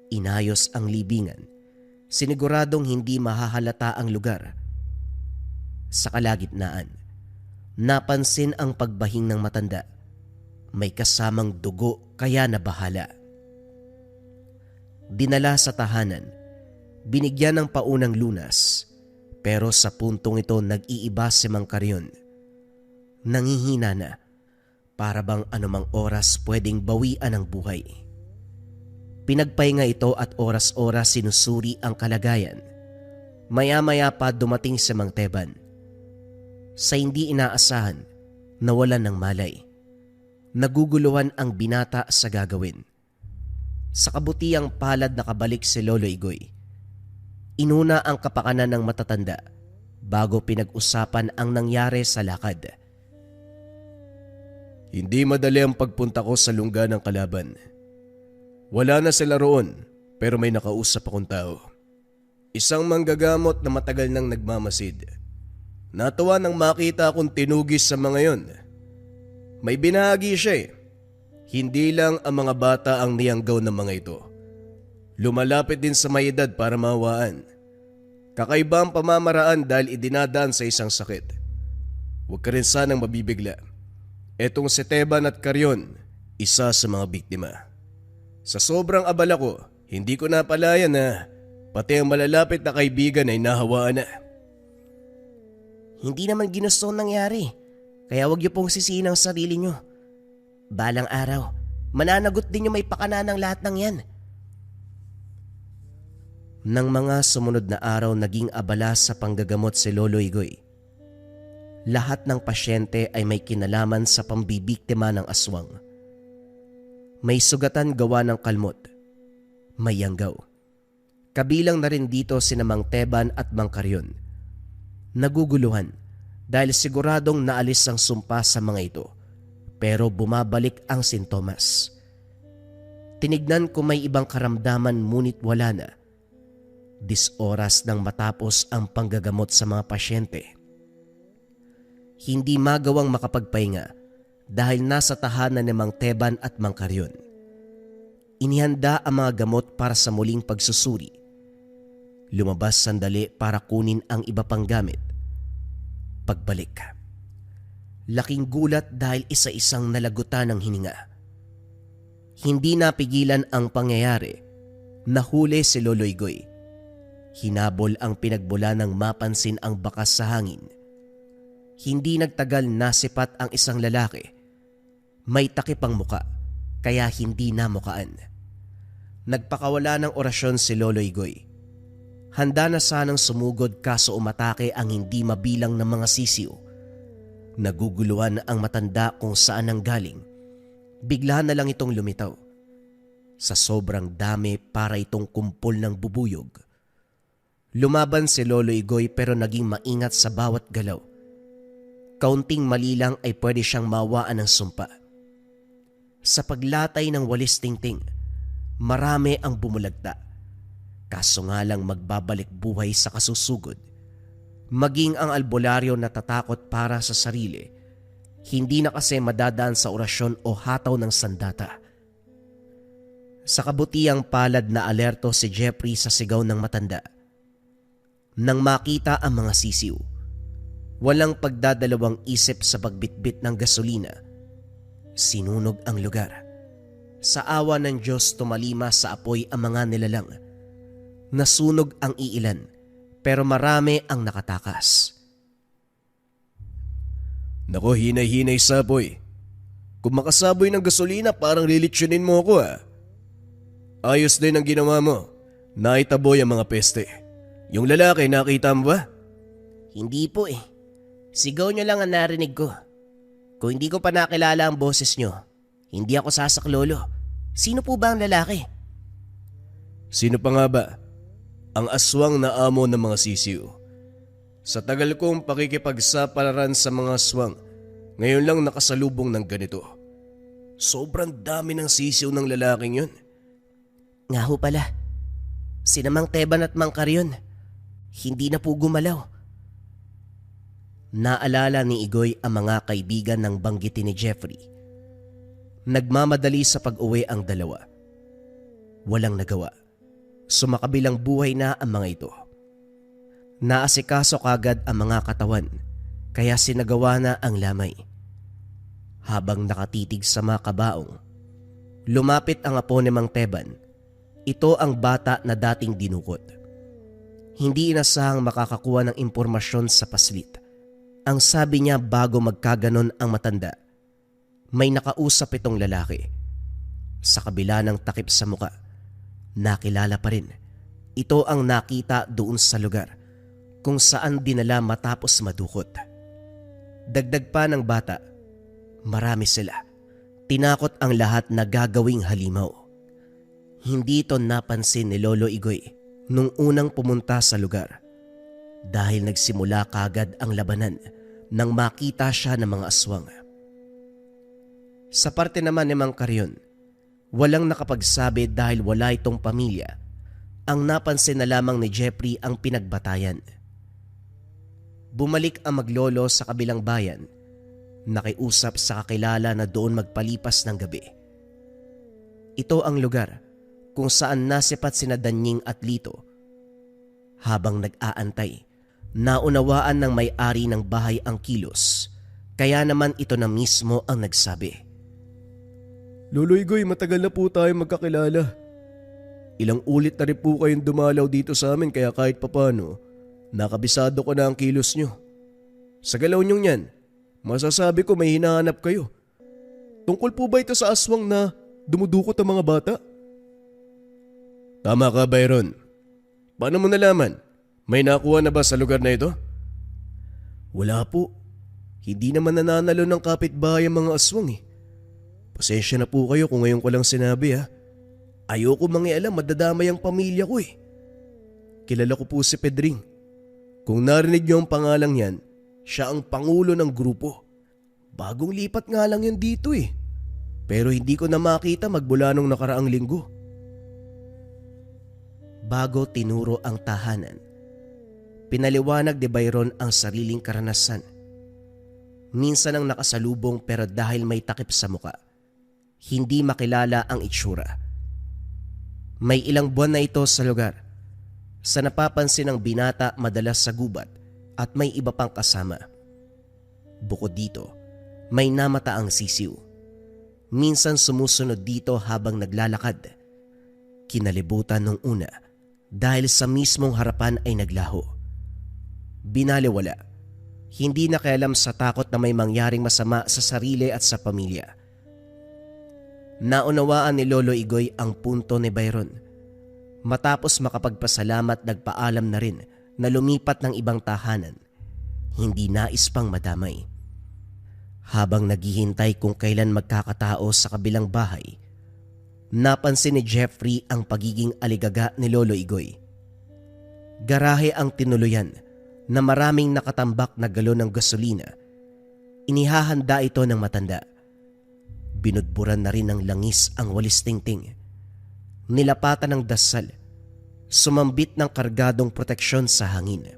Inayos ang libingan, siniguradong hindi mahahalata ang lugar. Sa kalagitnaan, napansin ang pagbahing ng matanda. May kasamang dugo kaya nabahala. Dinala sa tahanan, binigyan ng paunang lunas, pero sa puntong ito nag-iiba si Mang Karyon. Nangihina na, para bang anumang oras pwedeng bawian ang buhay. Pinagpahinga ito at oras-oras sinusuri ang kalagayan. Maya-maya pa dumating si Mang Teban. Sa hindi inaasahan, nawalan ng malay. Naguguluhan ang binata sa gagawin. Sa kabutiang palad nakabalik si Lolo Igoy. Inuna ang kapakanan ng matatanda bago pinag-usapan ang nangyari sa lakad. Hindi madali ang pagpunta ko sa lungga ng kalaban. Wala na sila roon pero may nakausap akong tao. Isang manggagamot na matagal nang nagmamasid. Natuwa nang makita akong tinugis sa mga yon. May binahagi siya eh. Hindi lang ang mga bata ang niyanggaw ng mga ito. Lumalapit din sa may edad para mawaan. Kakaiba ang pamamaraan dahil idinadaan sa isang sakit. Huwag ka rin sanang mabibigla. Etong si Teban at Karyon, isa sa mga biktima. Sa sobrang abala ko, hindi ko napalaya na pati ang malalapit na kaibigan ay nahawaan na. Hindi naman ginusto ang nangyari, kaya wag niyo pong sisihin ang sarili niyo. Balang araw, mananagot din niyo may pakana ng lahat ng yan. Nang mga sumunod na araw naging abala sa panggagamot si Lolo Igoy. Lahat ng pasyente ay may kinalaman sa pambibiktima ng aswang. May sugatan gawa ng kalmot. May yanggaw. Kabilang na rin dito sina Mang Teban at Mang Karyon. Naguguluhan dahil siguradong naalis ang sumpa sa mga ito, pero bumabalik ang sintomas. Tinignan ko may ibang karamdaman ngunit wala na. Oras nang matapos ang panggagamot sa mga pasyente. Hindi magawang makapagpahinga dahil nasa tahanan ni Mang Teban at Mang Karyon. Inihanda ang mga gamot para sa muling pagsusuri. Lumabas sandali para kunin ang iba pang gamit. Pagbalik, laking gulat dahil isa-isang nalagutan ng hininga. Hindi napigilan ang pangyayari. Nahuli si Lolo Igoy. Hinabol ang pinagbula ng mapansin ang bakas sa hangin. Hindi nagtagal nasipat ang isang lalaki. May takip ang muka, kaya hindi namukaan. Nagpakawala ng orasyon si Lolo Igoy. Handa na sanang sumugod kaso umatake ang hindi mabilang ng mga sisiw. Naguguluhan ang matanda kung saan ang galing. Bigla na lang itong lumitaw. Sa sobrang dami para itong kumpol ng bubuyog. Lumaban si Lolo Igoy pero naging maingat sa bawat galaw. Kaunting mali lang ay pwede siyang mawaan ng sumpa. Sa paglatay ng walis tingting, marami ang bumulagta. Kaso nga lang magbabalik buhay sa kasusugod. Maging ang albularyo natatakot para sa sarili. Hindi na kasi madadaan sa orasyon o hataw ng sandata. Sa kabutiang palad na alerto si Jeffrey sa sigaw ng matanda. Nang makita ang mga sisiw, walang pagdadalawang isip sa pagbitbit ng gasolina. Sinunog ang lugar. Sa awa ng Diyos tumalima sa apoy ang mga nilalang. Nasunog ang iilan pero marami ang nakatakas. Nako, hinay-hinay saboy. Kung makasaboy ng gasolina parang lilitsyonin mo ako Ayos din ang ginawa mo. Naitaboy ang mga peste. Yung lalaki nakita mo ba? Hindi po eh. Sigaw niyo lang ang narinig ko. Kung hindi ko pa nakilala ang boses niyo, hindi ako sasaklolo. Sino po ba ang lalaki? Sino pa nga ba? Ang aswang na amo ng mga sisiw. Sa tagal kong pakikipagsapalaran sa mga aswang, ngayon lang nakasalubong ng ganito. Sobrang dami ng sisiw ng lalaking yun. Nga ho pala. Sina Mang Teban at Mang Karyon. Hindi na po gumalaw. Naalala ni Igoy ang mga kaibigan ng banggitin ni Jeffrey. Nagmamadali sa pag-uwi ang dalawa. Walang nagawa. Sumakabilang buhay na ang mga ito. Naasikaso kagad ang mga katawan, kaya sinagawa na ang lamay. Habang nakatitig sa mga kabaong, lumapit ang apo ni Mang Teban. Ito ang bata na dating dinukot. Hindi inasahang makakakuha ng impormasyon sa paslit. Ang sabi niya bago magkaganon ang matanda, may nakausap itong lalaki. Sa kabila ng takip sa muka, nakilala pa rin. Ito ang nakita doon sa lugar kung saan dinala matapos madukot. Dagdag pa ng bata, marami sila. Tinakot ang lahat na gagawing halimaw. Hindi ito napansin ni Lolo Igoy nung unang pumunta sa lugar dahil nagsimula kagad ang labanan nang makita siya ng mga aswang. Sa parte naman ni Mang Karyon, walang nakapagsabi dahil wala itong pamilya. Ang napansin na lamang ni Jeffrey ang pinagbatayan. Bumalik ang maglolo sa kabilang bayan, nakiusap sa kakilala na doon magpalipas ng gabi. Ito ang lugar kung saan nasipat sina Danying at Lito. Habang nag-aantay, naunawaan ng may-ari ng bahay ang kilos, kaya naman ito na mismo ang nagsabi. Lolo Igoy, matagal na po tayo magkakilala. Ilang ulit na rin po kayong dumalaw dito sa amin kaya kahit papano, nakabisado ko na ang kilos nyo. Sa galaw nyong yan, masasabi ko may hinahanap kayo. Tungkol po ba ito sa aswang na dumudukot ang mga bata? Tama ka, Byron. Paano mo nalaman? May nakuha na ba sa lugar na ito? Wala po. Hindi naman nananalo ng kapitbahay ang mga aswang Pasensya na po kayo kung ngayon ko lang sinabi Ayoko mangialam, madadamay ang pamilya ko Kilala ko po si Pedring. Kung narinig niyo ang pangalang yan, siya ang pangulo ng grupo. Bagong lipat nga lang yan dito Pero hindi ko na makita magmula nung nakaraang linggo. bago tinuro ang tahanan. Pinaliwanag ni Byron ang sariling karanasan. Minsan ang nakasalubong pero dahil may takip sa muka, hindi makilala ang itsura. May ilang buwan na ito sa lugar. Sa napapansin ng binata madalas sa gubat at may iba pang kasama. Bukod dito, may namataang sisiw. Minsan sumusunod dito habang naglalakad. Kinalibutan nung una dahil sa mismong harapan ay naglaho. Binaliwala, hindi nakialam sa takot na may mangyaring masama sa sarili at sa pamilya. Naunawaan ni Lolo Igoy ang punto ni Byron. Matapos makapagpasalamat, nagpaalam na rin na lumipat ng ibang tahanan. Hindi nais pang madamay. Habang naghihintay kung kailan magkakatao sa kabilang bahay, napansin ni Jeffrey ang pagiging aligaga ni Lolo Igoy. Garahe ang tinuluyan na maraming nakatambak na galon ng gasolina. Inihahanda ito ng matanda. Binudburan na rin ng langis ang walis tingting. Nilapatan ng dasal. Sumambit ng kargadong proteksyon sa hangin.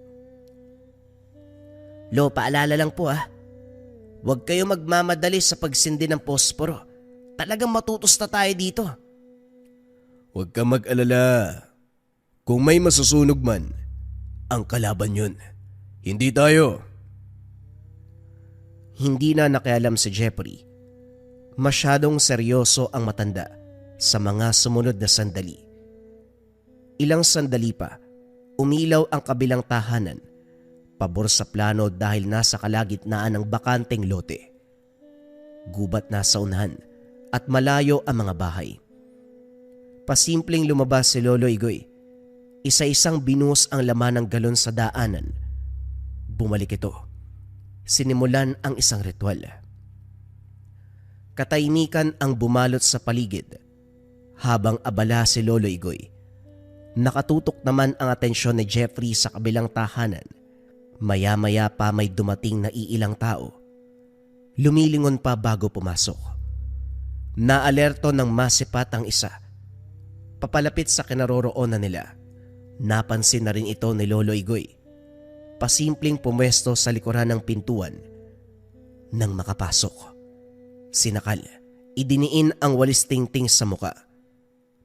Lo, paalala lang po Huwag kayo magmamadali sa pagsindi ng posporo. Talagang matutos na tayo dito. Huwag ka mag-alala. Kung may masusunog man, ang kalaban yun. Hindi tayo. Hindi na nakialam si Jeffrey. Masyadong seryoso ang matanda sa mga sumunod na sandali. Ilang sandali pa, umilaw ang kabilang tahanan. Pabor sa plano dahil nasa kalagitnaan ng bakanteng lote. Gubat na sa unahan at malayo ang mga bahay. Pasimpleng lumabas si Lolo Igoy. Isa-isang binuhos ang laman ng galon sa daanan. Bumalik ito. Sinimulan ang isang ritual. Katahimikan ang bumalot sa paligid. Habang abala si Lolo Igoy, nakatutok naman ang atensyon ni Jeffrey sa kabilang tahanan. Maya-maya pa may dumating na iilang tao. Lumilingon pa bago pumasok. Naalerto ng masipat ang isa. Papalapit sa kinaroroonan nila. Napansin na rin ito ni Lolo Igoy. Pasimpleng pumwesto sa likuran ng pintuan. Nang makapasok, sinakal, idiniin ang walis tingting sa muka.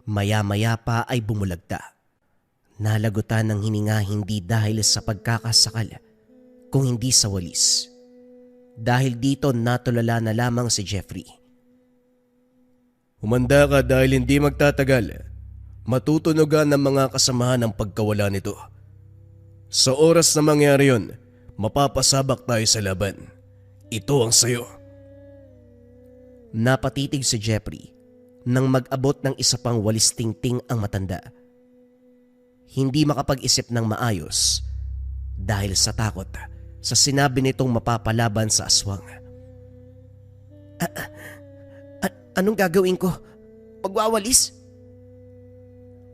Maya-maya pa ay bumulagta. Nalagutan ng hininga hindi dahil sa pagkakasakal, kung hindi sa walis. Dahil dito natulala na lamang si Jeffrey. Humanda ka dahil hindi magtatagal. Matutunogan ng mga kasamahan ang pagkawala nito. Sa oras na mangyari yun, mapapasabak tayo sa laban. Ito ang sayo. Napatitig si Jeffrey nang mag-abot ng isa pang walis tingting ang matanda. Hindi makapag-isip ng maayos dahil sa takot sa sinabi nitong mapapalaban sa aswang. Anong gagawin ko? Magwawalis?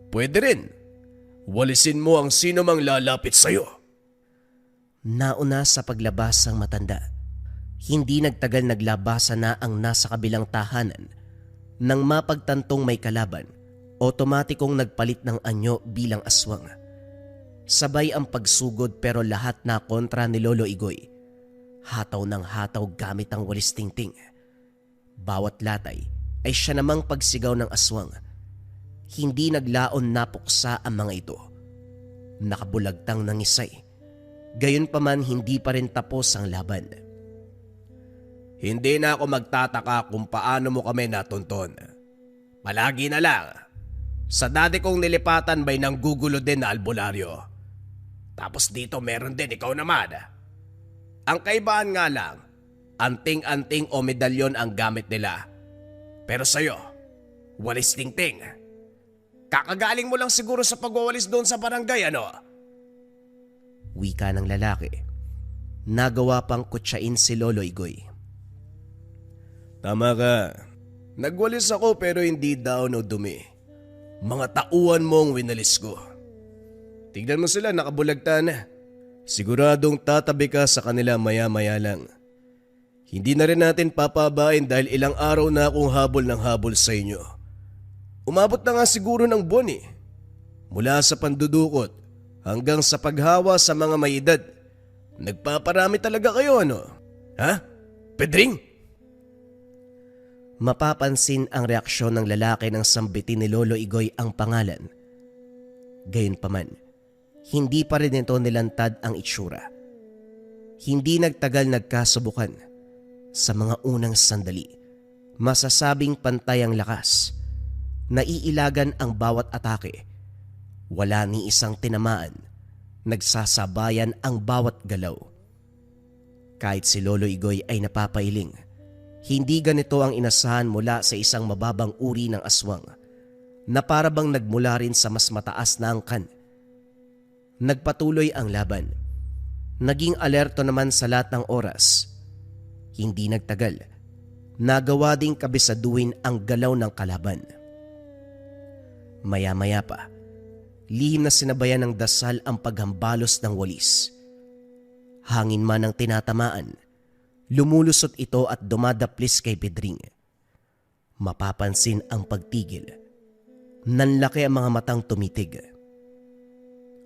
Pwede rin. Walisin mo ang sino mang lalapit sa'yo. Nauna sa paglabas ang matanda. Hindi nagtagal naglabasa na ang nasa kabilang tahanan. Nang mapagtantong may kalaban, otomatikong nagpalit ng anyo bilang aswang. Sabay ang pagsugod pero lahat na kontra ni Lolo Igoy. Hataw ng hataw gamit ang walis tingting. Bawat latay ay siya namang pagsigaw ng aswang. Hindi naglaon napuksa ang mga ito. Nakabulagtang nangisay. Gayunpaman hindi pa rin tapos ang laban. Hindi na ako magtataka kung paano mo kami natunton. Palagi na lang. Sa dati kong nilipatan may nanggugulo din na albularyo. Tapos dito meron din ikaw naman. Ang kaibahan nga lang, anting-anting o medalyon ang gamit nila. Pero sa'yo, walis tingting. Kakagaling mo lang siguro sa pagwawalis doon sa barangay, ano? Wika ng lalaki. Nagawa pang kutsain si Lolo Igoy. Tama ka. Nagwalis ako pero hindi daon o dumi. Mga tauhan mo ang winalis ko. Tignan mo sila, nakabulagta na. Siguradong tatabi ka sa kanila maya-maya lang. Hindi na rin natin papabain dahil ilang araw na akong habol ng habol sa inyo. Umabot na nga siguro ng buwan eh. Mula sa pandudukot hanggang sa paghawa sa mga may edad. Nagpaparami talaga kayo ano? Ha? Pedring? Mapapansin ang reaksyon ng lalaki nang sambitin ni Lolo Igoy ang pangalan. Gayunpaman, hindi pa rin ito nilantad ang itsura. Hindi nagtagal nagkasubukan. Sa mga unang sandali, masasabing pantay ang lakas. Naiilagan ang bawat atake. Wala ni isang tinamaan. Nagsasabayan ang bawat galaw. Kahit si Lolo Igoy ay napapailing, hindi ganito ang inasahan mula sa isang mababang uri ng aswang na para bang nagmula rin sa mas mataas na angkan. Nagpatuloy ang laban. Naging alerto naman sa lahat ng oras. Hindi nagtagal, nagawa ding kabisaduhin ang galaw ng kalaban. Maya-maya pa, lihim na sinabayan ng dasal ang paghambalos ng walis. Hangin man ang tinatamaan, lumulusot ito at dumadaplis kay Pedring. Mapapansin ang pagtigil. Nanlaki ang mga matang tumitig.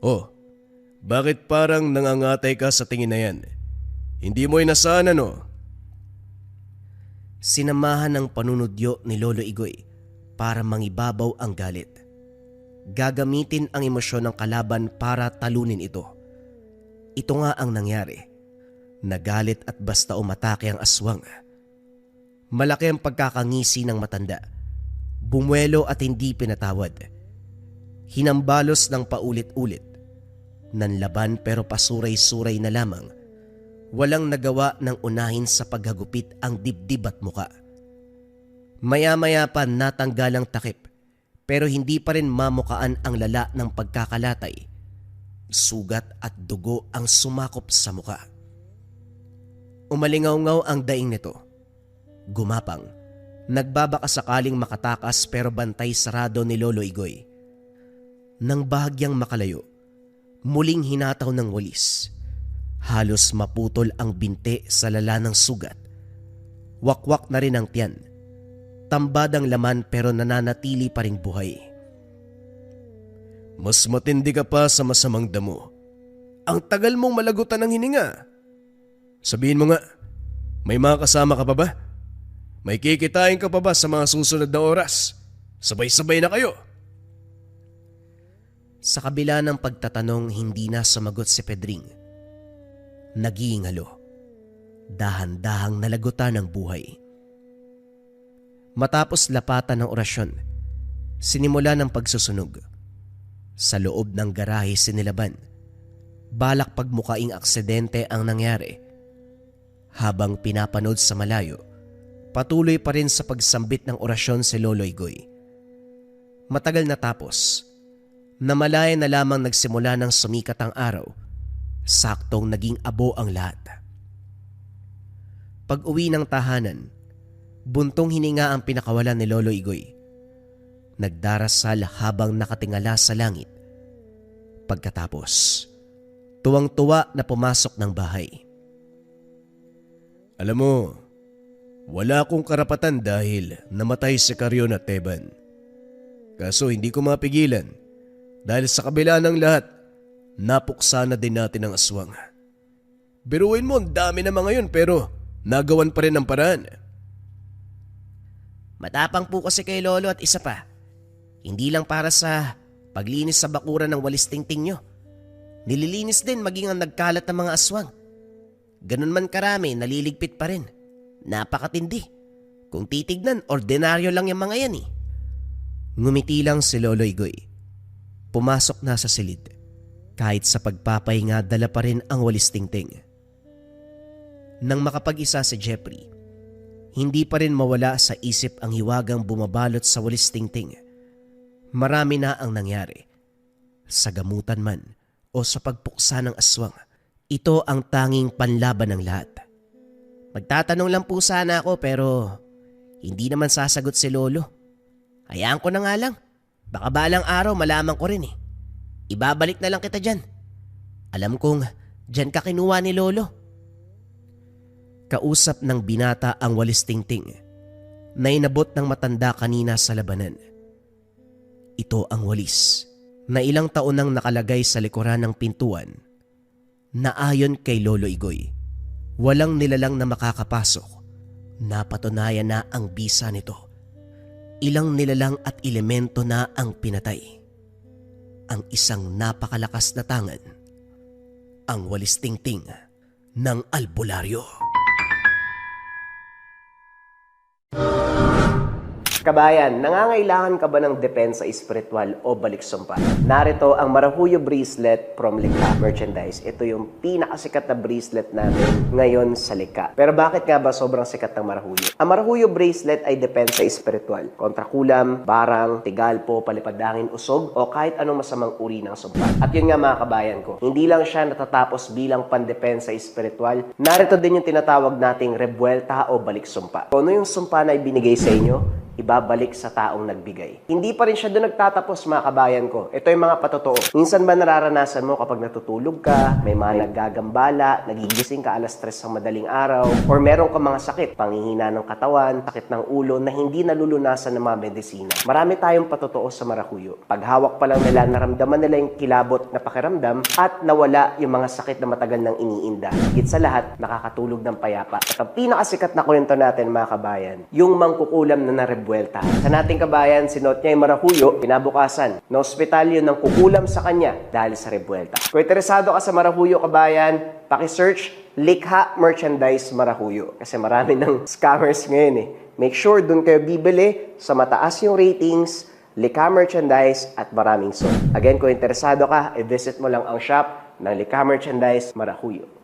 Oh, bakit parang nangangatay ka sa tingin na yan? Hindi mo inasahan ano? Sinamahan ng panunodyo ni Lolo Igoy para mangibabaw ang galit. Gagamitin ang emosyon ng kalaban para talunin ito. Ito nga ang nangyari. Nagalit at basta umatake ang aswang. Malaki ang pagkakangisi ng matanda. Bumuelo at hindi pinatawad. Hinambalos ng paulit-ulit. Nanlaban pero pasuray-suray na lamang. Walang nagawa ng unahin sa paghagupit ang dibdib at muka. Maya-maya pa natanggal ang takip pero hindi pa rin mamukaan ang lala ng pagkakalatay. Sugat at dugo ang sumakop sa muka. Umalingaw-ngaw ang daing nito. Gumapang, nagbabaka sakaling makatakas pero bantay sarado ni Lolo Igoy. Nang bahagyang makalayo, muling hinataw ng walis. Halos maputol ang binte sa lala ng sugat. Wakwak na rin ang tiyan. Tambad ang laman pero nananatili pa ring buhay. Mas matindi ka pa sa masamang damo. Ang tagal mong malagutan ng hininga. Sabihin mo nga, may mga kasama ka pa ba? May kikitain ka pa ba sa mga susunod na oras? Sabay-sabay na kayo. Sa kabila ng pagtatanong, hindi na sumagot si Pedring. Nagingalo. Dahan-dahang nalagutan ng buhay. Matapos lapatan ng orasyon, sinimula ng pagsusunog. Sa loob ng garahe sinilaban. Balak pagmukaing aksidente ang nangyari. Habang pinapanood sa malayo, patuloy pa rin sa pagsambit ng orasyon si Lolo Igoy. Matagal na tapos. Namalaya na lamang nagsimula ng sumikat ang araw. Saktong naging abo ang lahat. Pag-uwi ng tahanan, buntong hininga ang pinakawalan ni Lolo Igoy. Nagdarasal habang nakatingala sa langit. Pagkatapos, tuwang-tuwa na pumasok ng bahay. Alam mo, wala akong karapatan dahil namatay si Carrion at Teban. Kaso hindi ko mapigilan dahil sa kabila ng lahat, napuksa na din natin ang aswang. Biruin mo, ang dami na mga yun pero nagawan pa rin ang paraan. Matapang po kasi kay Lolo at isa pa. Hindi lang para sa paglinis sa bakuran ng walis tingting nyo. Nililinis din maging ang nagkalat ng mga aswang. Ganun man karami, naliligpit pa rin. Napakatindi. Kung titignan, ordinaryo lang yung mga yan eh. Ngumiti lang si Lolo Igoy. Pumasok na sa silid. Kahit sa pagpapahinga, dala pa rin ang walis tingting. Nang makapag-isa si Jeffrey, hindi pa rin mawala sa isip ang hiwagang bumabalot sa walis tingting. Marami na ang nangyari. Sa gamutan man o sa pagpuksa ng aswang, ito ang tanging panlaban ng lahat. Magtatanong lang po sana ako pero hindi naman sasagot si Lolo. Hayaan ko na nga lang. Baka balang araw malaman ko rin eh. Ibabalik na lang kita dyan. Alam kong dyan ka kinuha ni Lolo. Kausap ng binata ang walis tingting na inabot ng matanda kanina sa labanan. Ito ang walis na ilang taon nang nakalagay sa likuran ng pintuan na ayon kay Lolo Igoy, walang nilalang na makakapasok. Napatunayan na ang bisa nito. Ilang nilalang at elemento na ang pinatay. Ang isang napakalakas na tangan, ang walis tingting ng albularyo. Kabayan, nangangailangan ka ba ng depensa espiritual o baliksumpa? Narito ang Marahuyo Bracelet from Lika Merchandise. Ito yung pinakasikat na bracelet natin ngayon sa Lika. Pero bakit nga ba sobrang sikat ng Marahuyo? Ang Marahuyo Bracelet ay depensa espiritual. Kontra kulam, barang, tigalpo, palipadangin, usog, o kahit anong masamang uri ng sumpa. At yun nga mga kabayan ko, hindi lang siya natatapos bilang pandepensa espiritual. Narito din yung tinatawag nating rebuelta o baliksumpa. Kung ano yung sumpa na ibinigay sa inyo, ibabalik sa taong nagbigay. Hindi pa rin siya doon nagtatapos mga kabayan ko. Ito yung mga patotoo. Minsan ba nararanasan mo kapag natutulog ka, may mga naggagambala, nagigising ka alas 3 ng madaling araw, or meron ka mga sakit, panghihina ng katawan, sakit ng ulo na hindi nalulunasan ng mga medisina. Marami tayong patotoo sa Marahuyo. Pag hawak pa lang nila, naramdaman nila yung kilabot na pakiramdam at nawala yung mga sakit na matagal nang iniinda. Higit sa lahat, nakakatulog ng payapa. At ang pinakasikat na kwento natin mga kabayan, yung mangkukulam na narebuelta. Sa nating kabayan, sinuot niya yung Marahuyo, pinabukasan. Na ospital yun ng kukulam sa kanya dahil sa rebuelta. Kung interesado ka sa Marahuyo kabayan, paki-search Likha Merchandise Marahuyo. Kasi marami ng scammers ngayon eh. Make sure dun kayo bibili sa mataas yung ratings, Likha Merchandise at maraming sold. Again, kung interesado ka, i-visit mo lang ang shop ng Likha Merchandise Marahuyo.